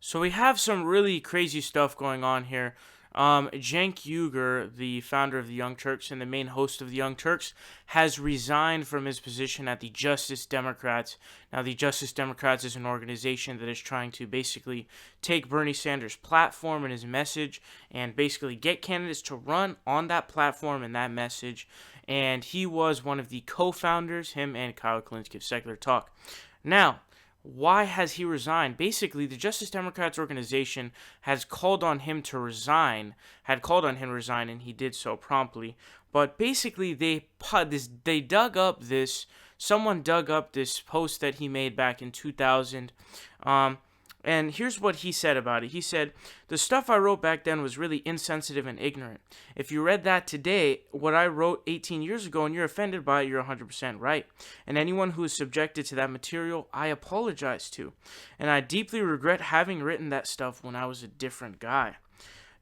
So we have some really crazy stuff going on here. Cenk Uygur, the founder of the Young Turks and the main host of the Young Turks, has resigned from his position at the Justice Democrats. Now, the Justice Democrats is an organization that is trying to basically take Bernie Sanders' platform and his message and basically get candidates to run on that platform and that message. And he was one of the co-founders, him and Kyle Kalinske of Secular Talk. Now, why has he resigned? Basically, the Justice Democrats organization has called on him to resign, and he did so promptly. But basically, someone dug up this post that he made back in 2000. And here's what he said about it. He said, "The stuff I wrote back then was really insensitive and ignorant. If you read that today, what I wrote 18 years ago, and you're offended by it, you're 100% right. And anyone who is subjected to that material, I apologize to. And I deeply regret having written that stuff when I was a different guy."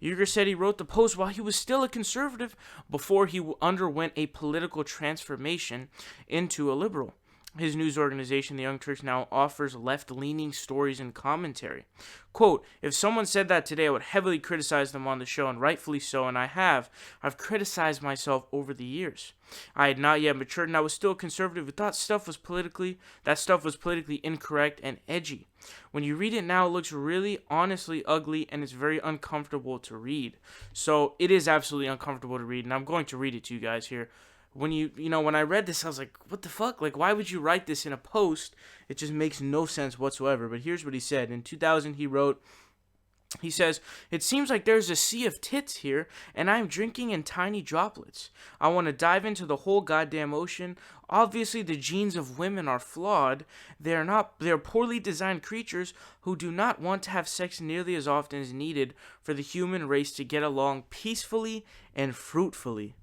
Uygur said he wrote the post while he was still a conservative before he underwent a political transformation into a liberal. His news organization, the Young Turks, now offers left-leaning stories and commentary. Quote, "If someone said that today, I would heavily criticize them on the show, and rightfully so, and I have. I've criticized myself over the years. I had not yet matured, and I was still a conservative who thought that stuff was politically incorrect and edgy. When you read it now, it looks really, honestly ugly, and it's very uncomfortable to read." So it is absolutely uncomfortable to read, and I'm going to read it to you guys here. When when I read this, I was like, what the fuck? Like, why would you write this in a post? It just makes no sense whatsoever. But here's what he said. In 2000, he says, "It seems like there's a sea of tits here, and I'm drinking in tiny droplets. I want to dive into the whole goddamn ocean. Obviously, the genes of women are flawed. They're poorly designed creatures who do not want to have sex nearly as often as needed for the human race to get along peacefully and fruitfully."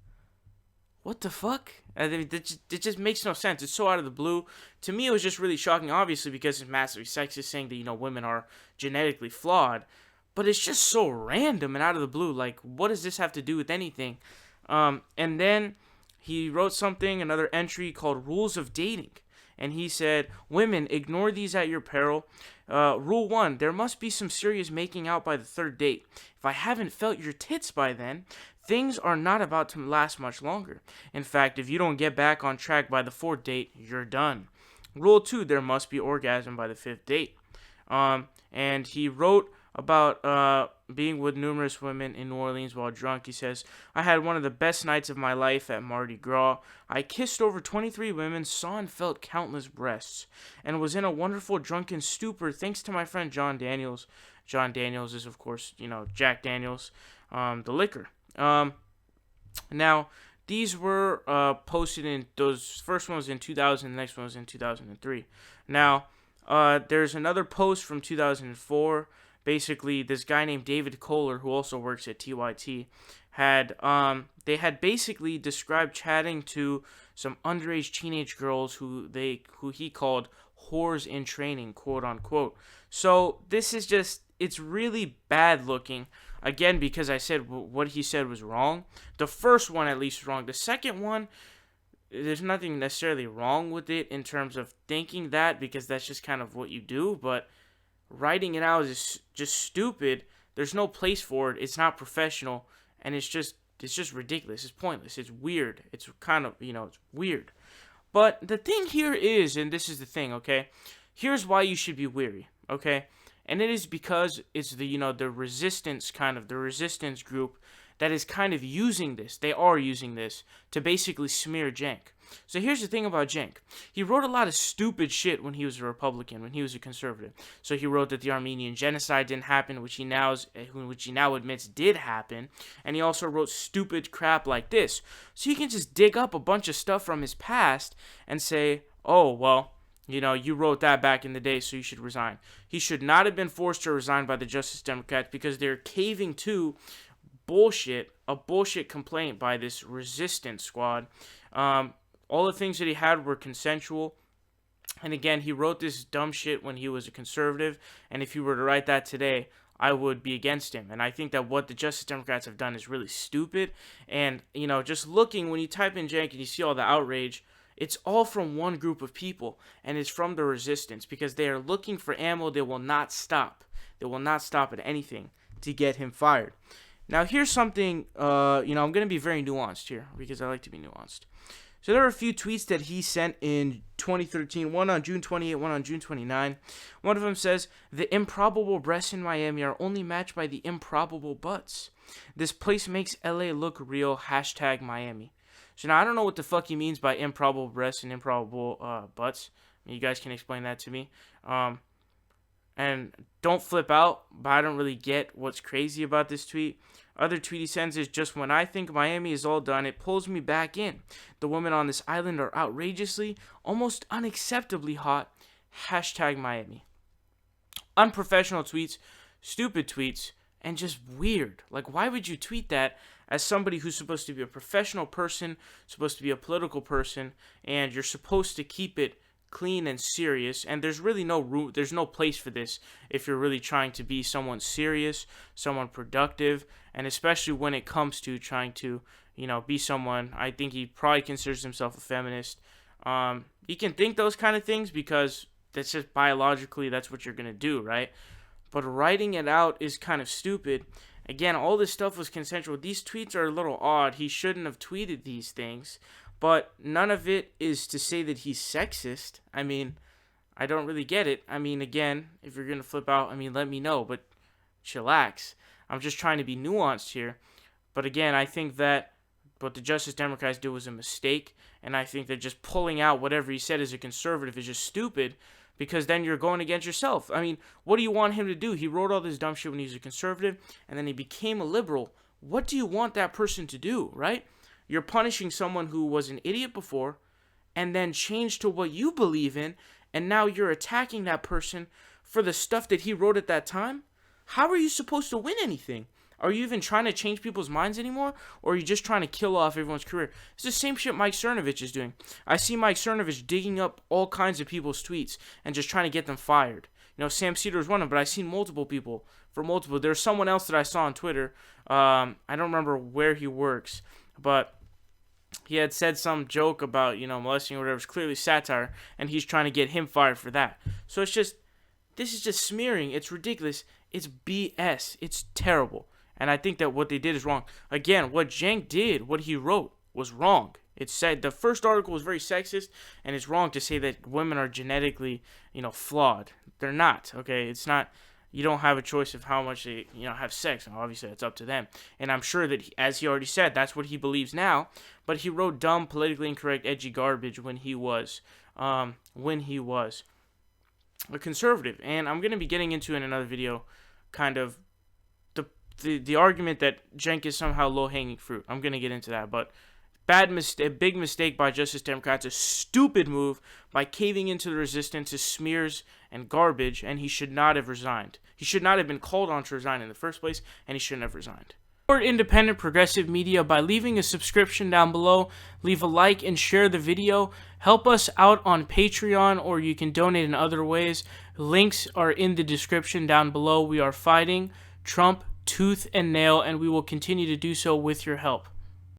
What the fuck? It just makes no sense. It's so out of the blue. To me, it was just really shocking, obviously, because it's massively sexist, saying that, women are genetically flawed. But it's just so random and out of the blue. Like, what does this have to do with anything? And then he wrote another entry called Rules of Dating. And he said, "Women, ignore these at your peril. Rule 1, there must be some serious making out by the third date. If I haven't felt your tits by then, things are not about to last much longer. In fact, if you don't get back on track by the fourth date, you're done. Rule 2, there must be orgasm by the fifth date." And he wrote about being with numerous women in New Orleans while drunk. He says, "I had one of the best nights of my life at Mardi Gras. I kissed over 23 women, saw and felt countless breasts, and was in a wonderful drunken stupor thanks to my friend John Daniels." John Daniels is, of course, Jack Daniels, the liquor. Now, these were posted in, those first one was in 2000, the next one was in 2003. Now, there's another post from 2004. Basically, this guy named David Kohler, who also works at TYT, they had basically described chatting to some underage teenage girls who he called whores in training, quote unquote. So this is it's really bad looking. Again, because I said what he said was wrong. The first one at least was wrong. The second one, there's nothing necessarily wrong with it in terms of thinking that, because that's just kind of what you do, but writing it out is just stupid. There's no place for it. It's not professional, and it's just ridiculous. It's pointless. It's weird. It's kind of, it's weird. But the thing here is, and this is the thing, okay? Here's why you should be weary, okay? And it is because it's the resistance group that is kind of using this. They are using this to basically smear Cenk. So here's the thing about Cenk. He wrote a lot of stupid shit when he was a Republican, when he was a conservative. So he wrote that the Armenian genocide didn't happen, which he now admits did happen. And he also wrote stupid crap like this. So you can just dig up a bunch of stuff from his past and say, oh, well, you wrote that back in the day, so you should resign. He should not have been forced to resign by the Justice Democrats because they're caving to a bullshit complaint by this resistance squad. All the things that he had were consensual. And again, he wrote this dumb shit when he was a conservative. And if he were to write that today, I would be against him. And I think that what the Justice Democrats have done is really stupid. And, just looking, when you type in Cenk and you see all the outrage, it's all from one group of people. And it's from the resistance. Because they are looking for ammo. They will not stop. They will not stop at anything to get him fired. Now, here's something, I'm going to be very nuanced here because I like to be nuanced. So there are a few tweets that he sent in 2013, one on June 28, one on June 29. One of them says, "The improbable breasts in Miami are only matched by the improbable butts. This place makes LA look real, hashtag Miami." So now I don't know what the fuck he means by improbable breasts and improbable butts. You guys can explain that to me. And don't flip out, but I don't really get what's crazy about this tweet. Other tweet he sends is, "Just when I think Miami is all done, it pulls me back in. The women on this island are outrageously, almost unacceptably hot. Hashtag Miami." Unprofessional tweets, stupid tweets, and just weird. Like, why would you tweet that as somebody who's supposed to be a professional person, supposed to be a political person, and you're supposed to keep it clean and serious, and there's really no room, there's no place for this if you're really trying to be someone serious, someone productive, and especially when it comes to trying to, be someone. I think he probably considers himself a feminist. He can think those kind of things because that's just biologically, that's what you're gonna do, right? But writing it out is kind of stupid. Again, all this stuff was consensual. These tweets are a little odd. He shouldn't have tweeted these things. But none of it is to say that he's sexist. I mean, I don't really get it. I mean, again, if you're going to flip out, let me know. But chillax. I'm just trying to be nuanced here. But again, I think that what the Justice Democrats did was a mistake. And I think that just pulling out whatever he said as a conservative is just stupid. Because then you're going against yourself. I mean, what do you want him to do? He wrote all this dumb shit when he was a conservative. And then he became a liberal. What do you want that person to do, right? You're punishing someone who was an idiot before and then changed to what you believe in, and now you're attacking that person for the stuff that he wrote at that time? How are you supposed to win anything? Are you even trying to change people's minds anymore, or are you just trying to kill off everyone's career? It's the same shit Mike Cernovich is doing. I see Mike Cernovich digging up all kinds of people's tweets and just trying to get them fired. Sam Cedar is one of them, but I've seen multiple people for multiple. There's someone else that I saw on Twitter. I don't remember where he works, but he had said some joke about, molesting or whatever. It's clearly satire, and he's trying to get him fired for that. So this is just smearing. It's ridiculous. It's BS. It's terrible. And I think that what they did is wrong. Again, what Cenk did, what he wrote, was wrong. It said the first article was very sexist, and it's wrong to say that women are genetically, flawed. They're not, okay? It's not. You don't have a choice of how much they, have sex. Obviously, it's up to them. And I'm sure that, as he already said, that's what he believes now. But he wrote dumb, politically incorrect, edgy garbage when he was a conservative. And I'm going to be getting into in another video kind of the argument that Cenk is somehow low-hanging fruit. I'm going to get into that. But big mistake by Justice Democrats, a stupid move by caving into the resistance to smears and garbage, and he should not have resigned. He should not have been called on to resign in the first place, and he shouldn't have resigned. Support independent progressive media by leaving a subscription down below, leave a like and share the video, help us out on Patreon, or you can donate in other ways. Links are in the description down below. We are fighting Trump tooth and nail, and we will continue to do so with your help.